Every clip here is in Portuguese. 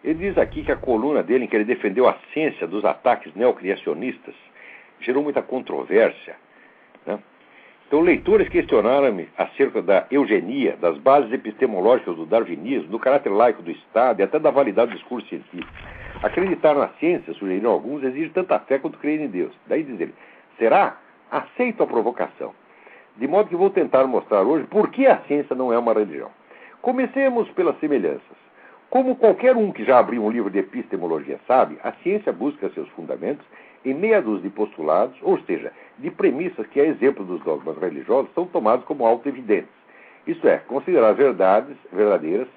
Ele diz aqui que a coluna dele, em que ele defendeu a ciência dos ataques neocriacionistas, gerou muita controvérsia, né? Então, leitores questionaram-me acerca da eugenia, das bases epistemológicas do darwinismo, do caráter laico do Estado e até da validade do discurso científico. Acreditar na ciência, sugeriram alguns, exige tanta fé quanto crer em Deus. Daí diz ele, será? Aceito a provocação. De modo que vou tentar mostrar hoje por que a ciência não é uma religião. Comecemos pelas semelhanças. Como qualquer um que já abriu um livro de epistemologia sabe, a ciência busca seus fundamentos em meia dúzia de postulados, ou seja, de premissas que, a exemplo dos dogmas religiosos, são tomados como auto-evidentes. Isto é, considerar verdades verdadeiras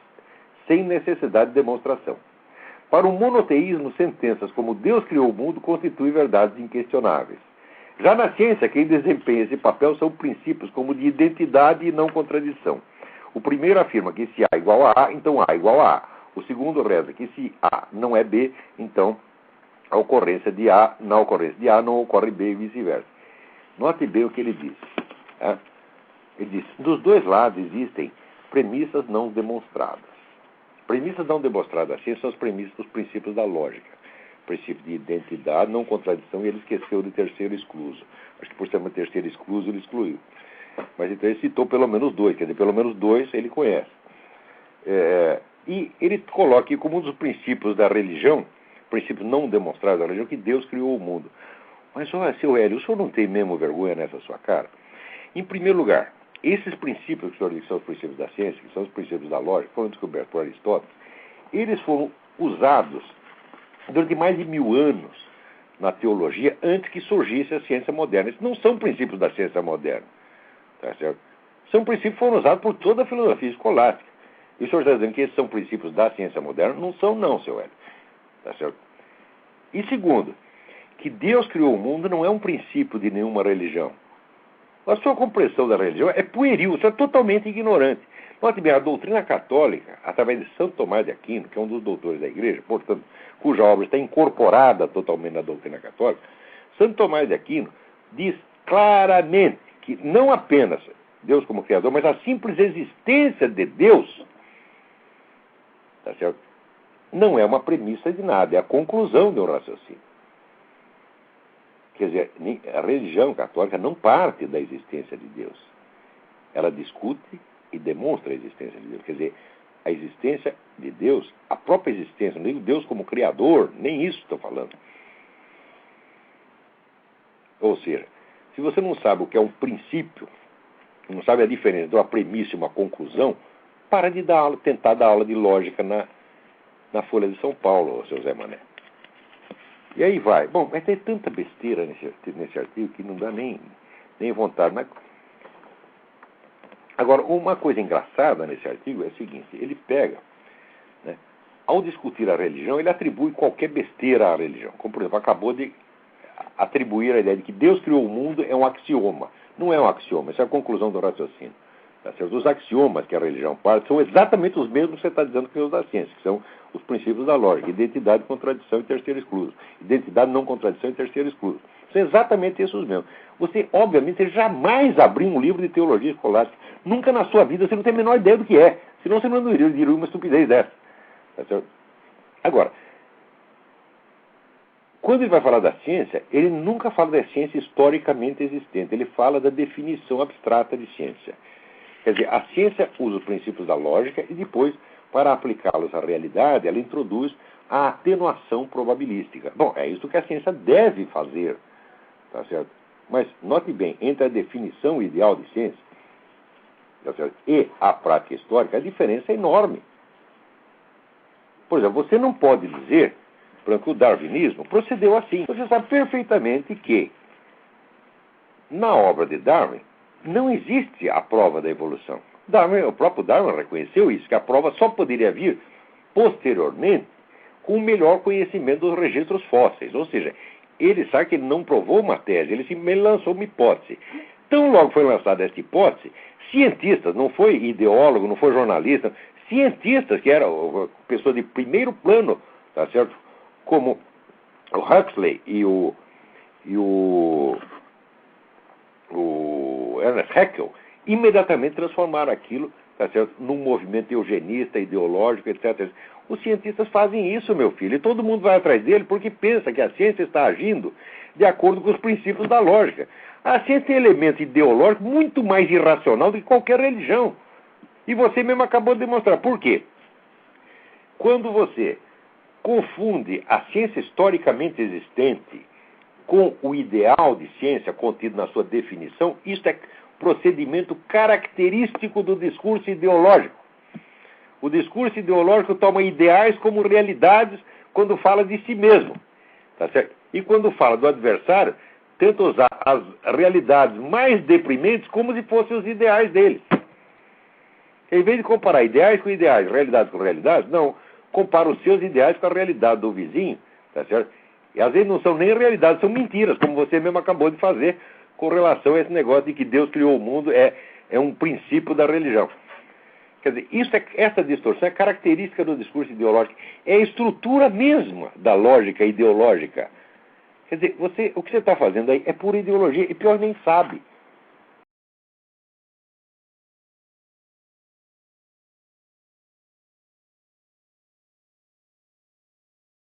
sem necessidade de demonstração. Para o monoteísmo, sentenças como Deus criou o mundo constituem verdades inquestionáveis. Já na ciência, quem desempenha esse papel são princípios como de identidade e não contradição. O primeiro afirma que se A igual a A, então A igual a A. O segundo reza que se A não é B, então na ocorrência de A não ocorre B e vice-versa. Note bem o que ele diz. Tá? Ele diz, dos dois lados existem premissas não demonstradas. Premissas não demonstradas da ciência são as premissas dos princípios da lógica. Princípio de identidade, não contradição, e ele esqueceu de terceiro excluso. Acho que por ser uma terceira excluso, ele excluiu. Mas então ele citou pelo menos dois, quer dizer, pelo menos dois ele conhece. E ele coloca aqui como um dos princípios da religião, princípios não demonstrados da religião, que Deus criou o mundo. Mas, olha, seu Hélio, o senhor não tem mesmo vergonha nessa sua cara? Em primeiro lugar, esses princípios que o senhor diz que são os princípios da ciência, que são os princípios da lógica, foram descobertos por Aristóteles, eles foram usados durante mais de 1000 anos na teologia antes que surgisse a ciência moderna. Esses não são princípios da ciência moderna. Tá certo? São princípios que foram usados por toda a filosofia escolástica. E o senhor está dizendo que esses são princípios da ciência moderna? Não são não, seu Hélio. Tá certo? E segundo, que Deus criou o mundo não é um princípio de nenhuma religião. A sua compreensão da religião é pueril, você é totalmente ignorante. Note bem, a doutrina católica, através de Santo Tomás de Aquino, que é um dos doutores da igreja, portanto, cuja obra está incorporada totalmente na doutrina católica, Santo Tomás de Aquino diz claramente que não apenas Deus como Criador, mas a simples existência de Deus, tá certo? Não é uma premissa de nada, é a conclusão de um raciocínio. Quer dizer, a religião católica não parte da existência de Deus. Ela discute e demonstra a existência de Deus. Quer dizer, a existência de Deus, a própria existência, não digo Deus como Criador, nem isso estou falando. Ou seja, se você não sabe o que é um princípio, não sabe a diferença entre uma premissa e uma conclusão, para de dar aula, tentar dar aula de lógica na Folha de São Paulo, seu Zé Mané. E aí vai. Bom, mas tem tanta besteira nesse artigo que não dá nem vontade. Mas... Agora, uma coisa engraçada nesse artigo é o seguinte, ele pega, né, ao discutir a religião, ele atribui qualquer besteira à religião. Como, por exemplo, acabou de atribuir a ideia de que Deus criou o mundo é um axioma. Não é um axioma, isso é a conclusão do raciocínio. Tá certo? Os axiomas que a religião parte são exatamente os mesmos que você está dizendo que os da ciência, que são os princípios da lógica: identidade, contradição e terceiro excluso. Identidade, não contradição e terceiro excluso. São exatamente esses os mesmos. Você, obviamente, você jamais abriu um livro de teologia escolástica. Nunca na sua vida você não tem a menor ideia do que é. Senão você não diria uma estupidez dessa. Tá certo? Agora, quando ele vai falar da ciência, ele nunca fala da ciência historicamente existente. Ele fala da definição abstrata de ciência. Quer dizer, a ciência usa os princípios da lógica e depois, para aplicá-los à realidade, ela introduz a atenuação probabilística. Bom, é isso que a ciência deve fazer. Tá certo? Mas, note bem, entre a definição ideal de ciência, tá certo, e a prática histórica, a diferença é enorme. Por exemplo, você não pode dizer, por exemplo, que o darwinismo procedeu assim. Você sabe perfeitamente que, na obra de Darwin, não existe a prova da evolução. O próprio Darwin reconheceu isso, que a prova só poderia vir posteriormente com o melhor conhecimento dos registros fósseis. Ou seja, ele sabe que ele não provou uma tese, ele simplesmente lançou uma hipótese. Tão logo foi lançada essa hipótese, cientistas, não foi ideólogo, não foi jornalista, cientistas que eram pessoas de primeiro plano, tá certo? Como o Huxley e o Ernest Haeckel, imediatamente transformaram aquilo, tá certo, num movimento eugenista, ideológico, etc. Os cientistas fazem isso, meu filho, e todo mundo vai atrás dele porque pensa que a ciência está agindo de acordo com os princípios da lógica. A ciência tem elemento ideológico muito mais irracional do que qualquer religião. E você mesmo acabou de demonstrar. Por quê? Quando você confunde a ciência historicamente existente com o ideal de ciência contido na sua definição, isso é procedimento característico do discurso ideológico. O discurso ideológico toma ideais como realidades quando fala de si mesmo. Tá certo? E quando fala do adversário, tenta usar as realidades mais deprimentes como se fossem os ideais deles. Em vez de comparar ideais com ideais, realidades com realidades, não. Compara os seus ideais com a realidade do vizinho. Tá certo? E às vezes não são nem realidades, são mentiras, como você mesmo acabou de fazer com relação a esse negócio de que Deus criou o mundo, é um princípio da religião. Quer dizer, essa distorção é característica do discurso ideológico. É a estrutura mesma da lógica ideológica. Quer dizer, o que você está fazendo aí é pura ideologia, e pior, nem sabe.